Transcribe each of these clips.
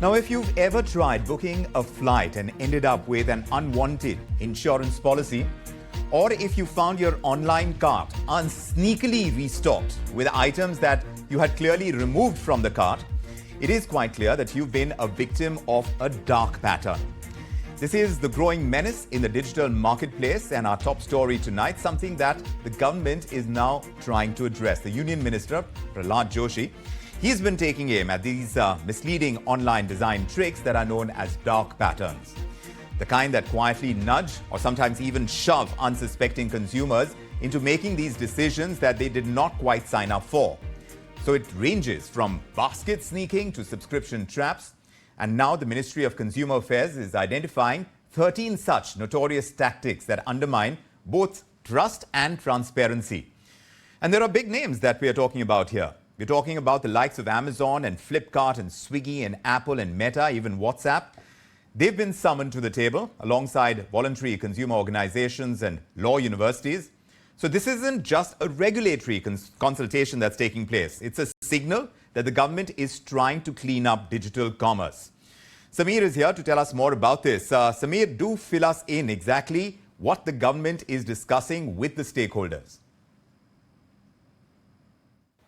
Now, if you've ever tried booking a flight and ended up with an unwanted insurance policy, or if you found your online cart unsneakily restocked with items that you had clearly removed from the cart, it is quite clear that you've been a victim of a dark pattern. This is the growing menace in the digital marketplace, and our top story tonight, something that the government is now trying to address. The Union Minister, Prahlad Joshi, he's been taking aim at these misleading online design tricks that are known as dark patterns. The kind that quietly nudge or sometimes even shove unsuspecting consumers into making these decisions that they did not quite sign up for. So it ranges from basket sneaking to subscription traps. And now the Ministry of Consumer Affairs is identifying 13 such notorious tactics that undermine both trust and transparency. And there are big names that we are talking about here. We're talking about the likes of Amazon and Flipkart and Swiggy and Apple and Meta, even WhatsApp. They've been summoned to the table alongside voluntary consumer organizations and law universities. So this isn't just a regulatory consultation that's taking place. It's a signal that the government is trying to clean up digital commerce. Samir is here to tell us more about this. Samir, do fill us in exactly what the government is discussing with the stakeholders.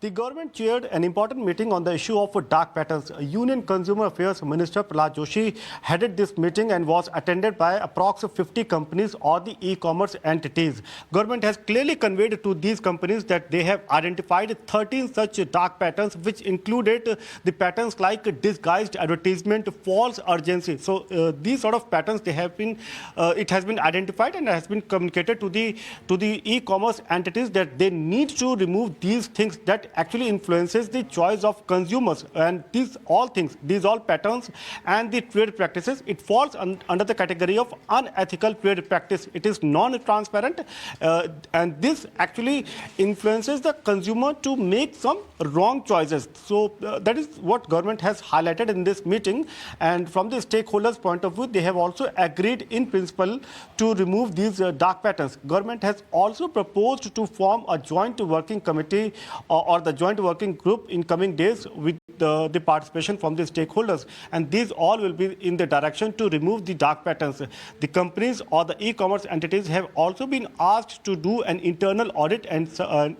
The government chaired an important meeting on the issue of dark patterns. Union Consumer Affairs Minister Prahlad Joshi headed this meeting and was attended by approximately 50 companies or the e-commerce entities. Government has clearly conveyed to these companies that they have identified 13 such dark patterns, which included the patterns like disguised advertisement, false urgency. So these sort of patterns, they have been, it has been identified and has been communicated to the e-commerce entities that they need to remove these things that actually influences the choice of consumers. And these all patterns and the trade practices, it falls under the category of unethical trade practice. It is non-transparent, and this actually influences the consumer to make some wrong choices. So that is what government has highlighted in this meeting. And from the stakeholders' point of view, they have also agreed in principle to remove these dark patterns. Government has also proposed to form a joint working committee or the joint working group in coming days with the participation from the stakeholders, and these all will be in the direction to remove the dark patterns. The companies or the e-commerce entities have also been asked to do an internal audit and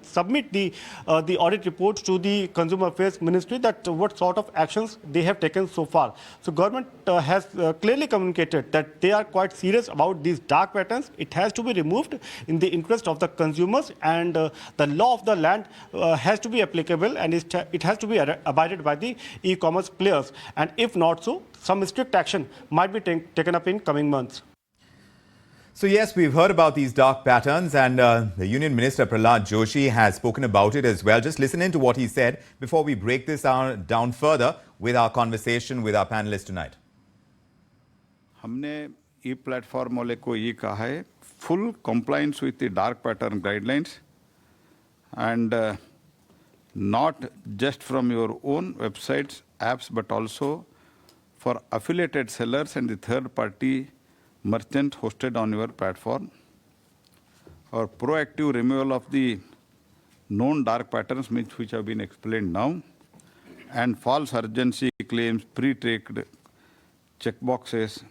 submit the audit report to the Consumer Affairs Ministry that what sort of actions they have taken so far. So government has clearly communicated that they are quite serious about these dark patterns. It has to be removed in the interest of the consumers, and the law of the land has to be applicable, and it has to be abided by the e-commerce players. And if not so, some strict action might be taken up in coming months. So yes, we've heard about these dark patterns, and the Union Minister Prahlad Joshi has spoken about it as well. Just listen in to what he said before we break this down further with our conversation with our panelists tonight. हमने ई platform वाले को ये कहा है full compliance with the dark pattern guidelines, and not just from your own websites, apps, but also for affiliated sellers and the third-party merchants hosted on your platform. Or proactive removal of the known dark patterns which have been explained now, and false urgency claims, pre-tricked checkboxes,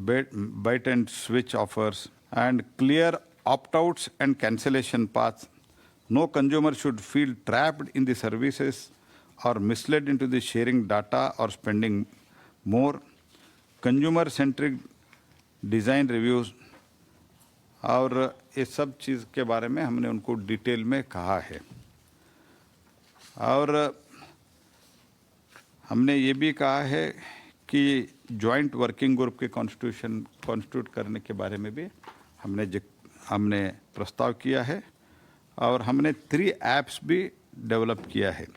bait and switch offers, and clear opt-outs and cancellation paths. No consumer should feel trapped in the services or misled into the sharing data or spending more. Consumer-centric design reviews, और ये सब चीज़ के बारे में हमने उनको detail में कहा है. और हमने ये भी कहा है कि जॉइंट वर्किंग ग्रुप के कॉन्स्टिट्यूट करने के बारे में भी हमने प्रस्ताव किया है, और हमने 3 apps भी डेवलप किया है.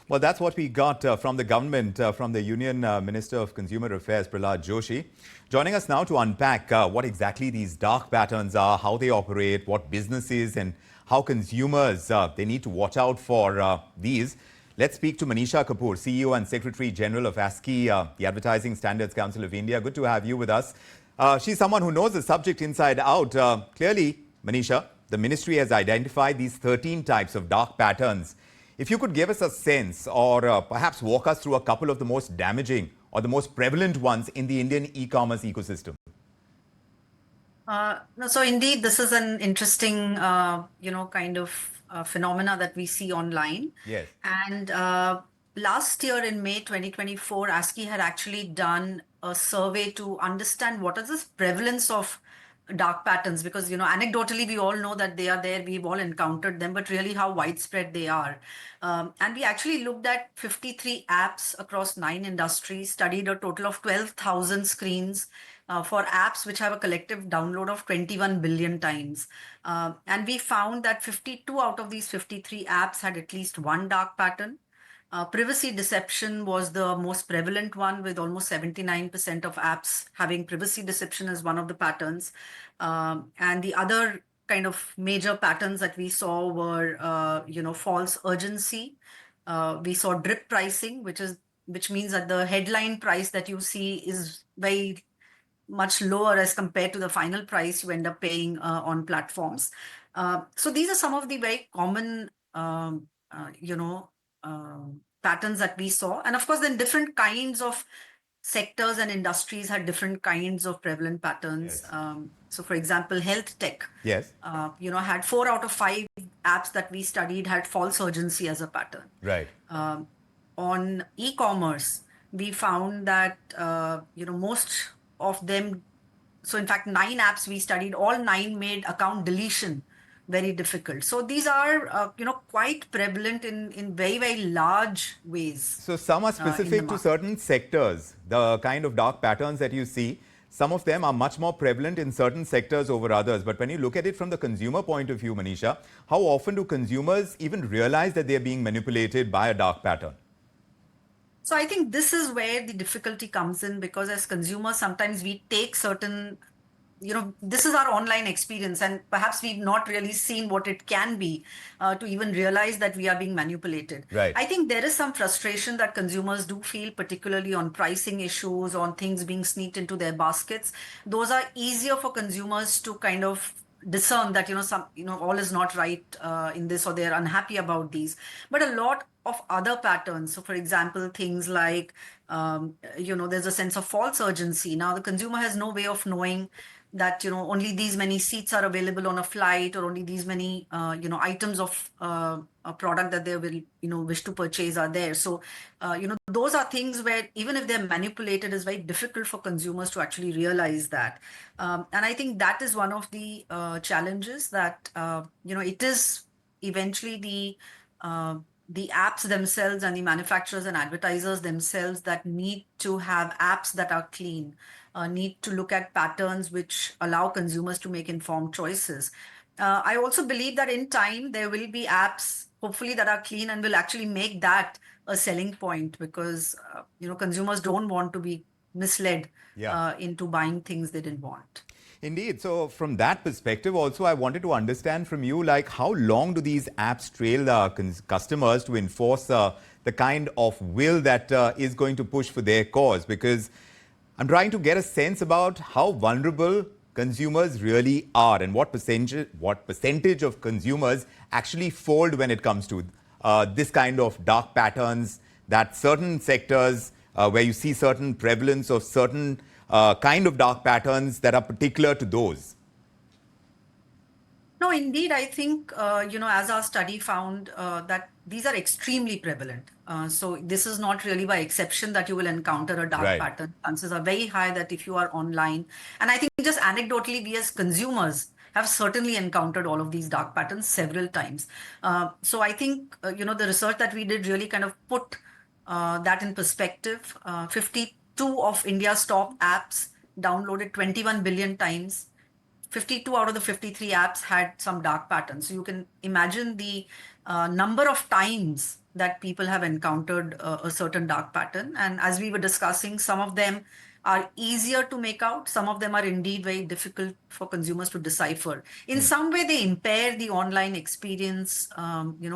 Well, that's what we got from the government, from the Union Minister of Consumer Affairs, Prahlad Joshi. Joining us now to unpack what exactly these dark patterns are, how they operate, what businesses and how consumers, they need to watch out for these. Let's speak to Manisha Kapoor, CEO and Secretary General of ASCI, the Advertising Standards Council of India. Good to have you with us. She's someone who knows the subject inside out. Clearly, Manisha, the ministry has identified these 13 types of dark patterns. If you could give us a sense or perhaps walk us through a couple of the most damaging or the most prevalent ones in the Indian e-commerce ecosystem. No, so indeed, this is an interesting, kind of phenomena that we see online. Yes. And last year in May 2024, ASCII had actually done a survey to understand what is this prevalence of dark patterns, because, anecdotally, we all know that they are there, we've all encountered them, but really how widespread they are. And we actually looked at 53 apps across 9 industries, studied a total of 12,000 screens for apps which have a collective download of 21 billion times. And we found that 52 out of these 53 apps had at least one dark pattern. Privacy deception was the most prevalent one, with almost 79% of apps having privacy deception as one of the patterns. And the other kind of major patterns that we saw were, false urgency. We saw drip pricing, which means that the headline price that you see is very much lower as compared to the final price you end up paying on platforms. So these are some of the very common, patterns that we saw. And of course, then different kinds of sectors and industries had different kinds of prevalent patterns. Yes. So for example, health tech, Yes. had 4 out of 5 apps that we studied had false urgency as a pattern. Right. On e-commerce, we found that, most of them, so in fact, 9 apps we studied, all 9 made account deletion very difficult. So these are, quite prevalent in very, very large ways. So some are specific to market. certain sectors, the kind of dark patterns that you see. Some of them are much more prevalent in certain sectors over others. But when you look at it from the consumer point of view, Manisha, how often do consumers even realize that they're being manipulated by a dark pattern? So I think this is where the difficulty comes in, because as consumers, sometimes we take certain, this is our online experience, and perhaps we've not really seen what it can be to even realize that we are being manipulated. Right. I think there is some frustration that consumers do feel, particularly on pricing issues, on things being sneaked into their baskets. Those are easier for consumers to kind of discern that, all is not right in this, or they're unhappy about these. But a lot of other patterns, so for example, things like, there's a sense of false urgency. Now the consumer has no way of knowing that, only these many seats are available on a flight, or only these many, items of a product that they will, wish to purchase are there. So, those are things where even if they're manipulated, it's very difficult for consumers to actually realize that. And I think that is one of the challenges that, it is eventually the apps themselves and the manufacturers and advertisers themselves that need to have apps that are clean, need to look at patterns which allow consumers to make informed choices. I also believe that in time, there will be apps, hopefully, that are clean and will actually make that a selling point, because, consumers don't want to be misled into buying things they didn't want. Indeed. So from that perspective also, I wanted to understand from you, like, how long do these apps trail customers to enforce the kind of will that is going to push for their cause? Because I'm trying to get a sense about how vulnerable consumers really are, and what percentage of consumers actually fold when it comes to this kind of dark patterns, that certain sectors where you see certain prevalence of certain kind of dark patterns that are particular to those. No, indeed, I think, as our study found, that these are extremely prevalent. So this is not really by exception that you will encounter a dark pattern. Chances are very high that if you are online, and I think just anecdotally, we as consumers have certainly encountered all of these dark patterns several times. So I think, the research that we did really kind of put that in perspective. 52 of India's top apps downloaded 21 billion times. 52 out of the 53 apps had some dark patterns. So you can imagine the number of times that people have encountered a certain dark pattern. And as we were discussing, some of them are easier to make out. Some of them are indeed very difficult for consumers to decipher. In some way, they impair the online experience,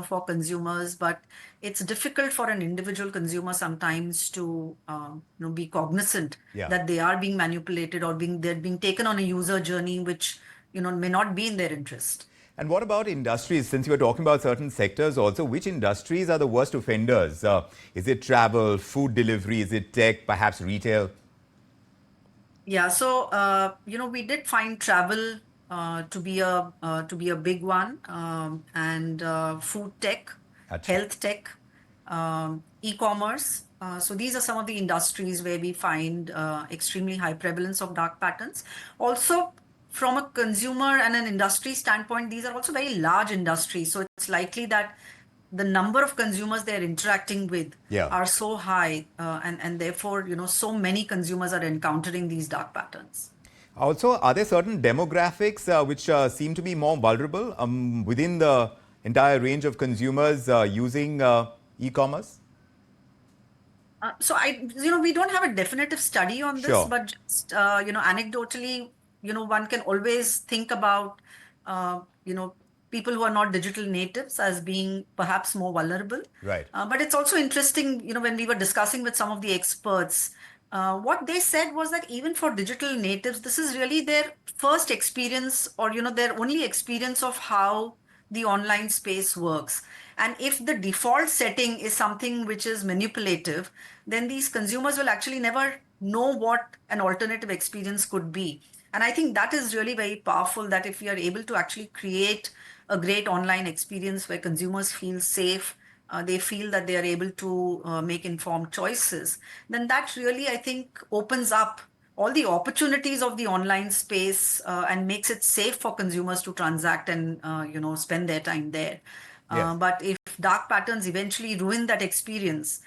for consumers. But it's difficult for an individual consumer sometimes to, be cognizant that they are being manipulated, or they're being taken on a user journey which, may not be in their interest. And what about industries? Since you were talking about certain sectors also, which industries are the worst offenders? Is it travel, food delivery? Is it tech, perhaps retail? Yeah, so we did find travel to be a big one, and food tech, Acha. health tech, e-commerce. So these are some of the industries where we find extremely high prevalence of dark patterns. Also, from a consumer and an industry standpoint, these are also very large industries. So it's likely that the number of consumers they're interacting with Yeah. are so high, and therefore, so many consumers are encountering these dark patterns. Also, are there certain demographics which seem to be more vulnerable within the entire range of consumers using e-commerce? We don't have a definitive study on this, Sure. but just, anecdotally, one can always think about, uh, you know, people who are not digital natives as being perhaps more vulnerable. Right. But it's also interesting, when we were discussing with some of the experts, what they said was that even for digital natives, this is really their first experience, or, their only experience of how the online space works. And if the default setting is something which is manipulative, then these consumers will actually never know what an alternative experience could be. And I think that is really very powerful, that if we are able to actually create a great online experience where consumers feel safe, they feel that they are able to make informed choices, then that really, I think, opens up all the opportunities of the online space, and makes it safe for consumers to transact and spend their time there. Yes. But if dark patterns eventually ruin that experience,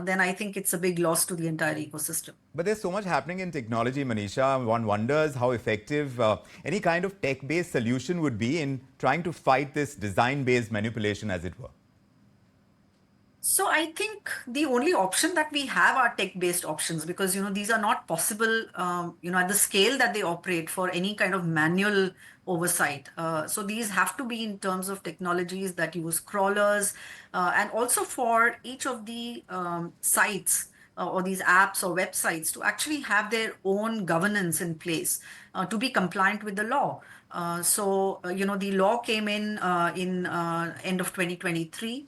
then I think it's a big loss to the entire ecosystem. But there's so much happening in technology, Manisha. One wonders how effective any kind of tech-based solution would be in trying to fight this design-based manipulation, as it were. So I think the only option that we have are tech-based options, because these are not possible at the scale that they operate for any kind of manual oversight. So these have to be in terms of technologies that use crawlers, and also for each of the sites, or these apps or websites, to actually have their own governance in place, to be compliant with the law. The law came in end of 2023.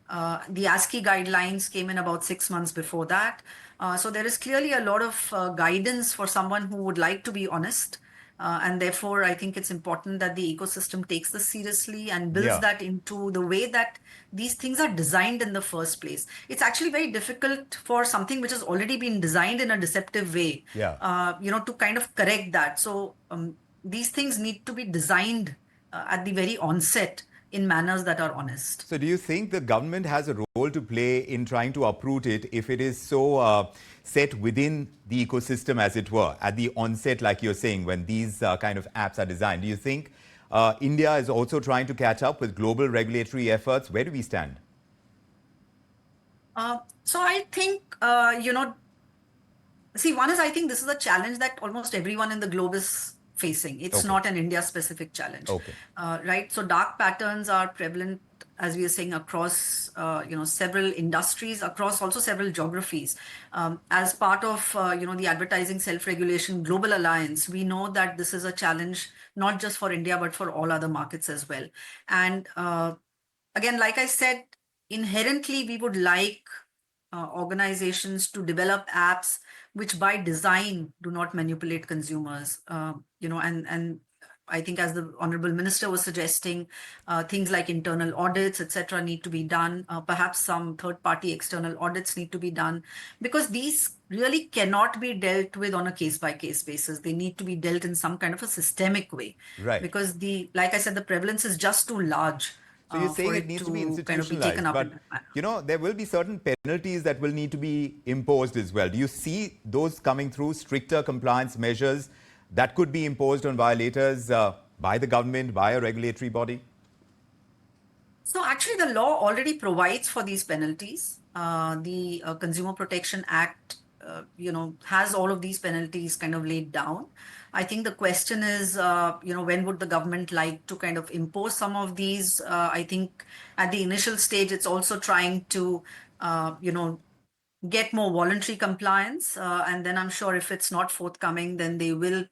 The ASCII guidelines came in about 6 months before that. So there is clearly a lot of guidance for someone who would like to be honest. And therefore, I think it's important that the ecosystem takes this seriously and builds Yeah. that into the way that these things are designed in the first place. It's actually very difficult for something which has already been designed in a deceptive way, Yeah. to kind of correct that. So these things need to be designed at the very onset in manners that are honest. So do you think the government has a role to play in trying to uproot it if it is so set within the ecosystem, as it were, at the onset, like you're saying, when these kind of apps are designed? Do you think India is also trying to catch up with global regulatory efforts? Where do we stand? So I think, see, one is, I think this is a challenge that almost everyone in the globe is facing. It's Okay. not an India specific challenge. Okay. Right? So dark patterns are prevalent, as we are saying, across, several industries, across also several geographies. As part of, the Advertising Self-Regulation Global Alliance, we know that this is a challenge, not just for India, but for all other markets as well. And again, like I said, inherently, we would like organizations to develop apps which by design do not manipulate consumers. And I think, as the honorable minister was suggesting, things like internal audits, etc., need to be done. Perhaps some third-party external audits need to be done, because these really cannot be dealt with on a case-by-case basis. They need to be dealt in some kind of a systemic way, Right. because like I said, the prevalence is just too large So you're for saying it it needs to be to kind of be taken institutionalized, up in but that manner. there will be certain penalties that will need to be imposed as well. Do you see those coming through, stricter compliance measures that could be imposed on violators by the government, by a regulatory body? So actually, the law already provides for these penalties. The Consumer Protection Act, has all of these penalties kind of laid down. I think the question is, when would the government like to kind of impose some of these? I think at the initial stage, it's also trying to, get more voluntary compliance. And then I'm sure if it's not forthcoming, then they will,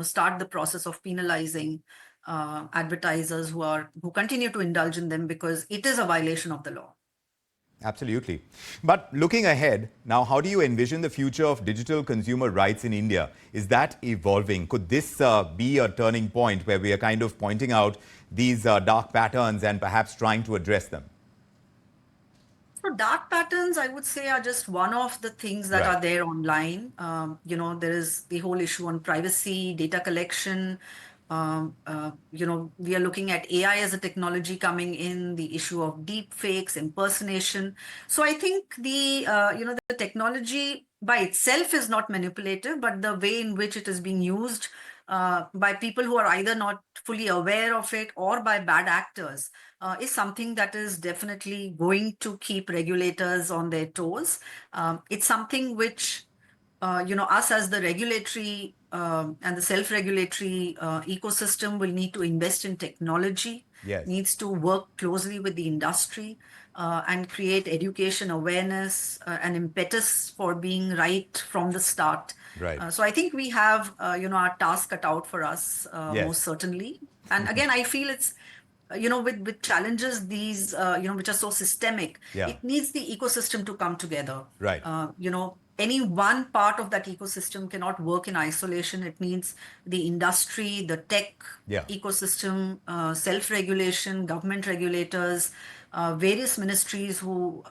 start the process of penalizing advertisers who continue to indulge in them because it is a violation of the law. Absolutely. But looking ahead, now, how do you envision the future of digital consumer rights in India? Is that evolving? Could this be a turning point where we are kind of pointing out these dark patterns and perhaps trying to address them? So dark patterns, I would say, are just one of the things that Right. are there online. There is the whole issue on privacy, data collection. We are looking at AI as a technology coming in, the issue of deep fakes, impersonation. So I think the technology by itself is not manipulative, but the way in which it is being used by people who are either not fully aware of it or by bad actors is something that is definitely going to keep regulators on their toes. It's something which, us as the regulatory and the self-regulatory ecosystem will need to invest in technology, Yes. needs to work closely with the industry and create education awareness and impetus for being right from the start. Right. So I think we have, our task cut out for us, Yes. most certainly. And again, I feel it's, with challenges these, which are so systemic, Yeah. it needs the ecosystem to come together. Right. Any one part of that ecosystem cannot work in isolation. It needs the industry, the tech Yeah. ecosystem, self-regulation, government regulators, various ministries who,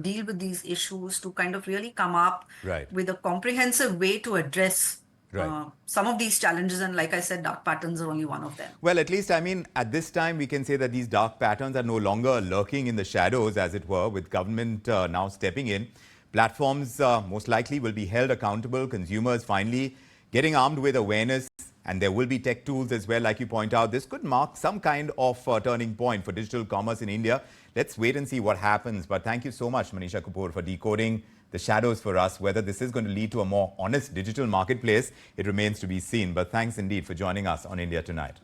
deal with these issues to kind of really come up Right. with a comprehensive way to address Right. some of these challenges. And like I said, dark patterns are only one of them. Well, at least, I mean, at this time, we can say that these dark patterns are no longer lurking in the shadows, as it were, with government now stepping in. Platforms most likely will be held accountable, consumers finally getting armed with awareness, and there will be tech tools as well, like you point out. This could mark some kind of turning point for digital commerce in India. Let's wait and see what happens. But thank you so much, Manisha Kapoor, for decoding the shadows for us. Whether this is going to lead to a more honest digital marketplace, it remains to be seen. But thanks indeed for joining us on India Tonight.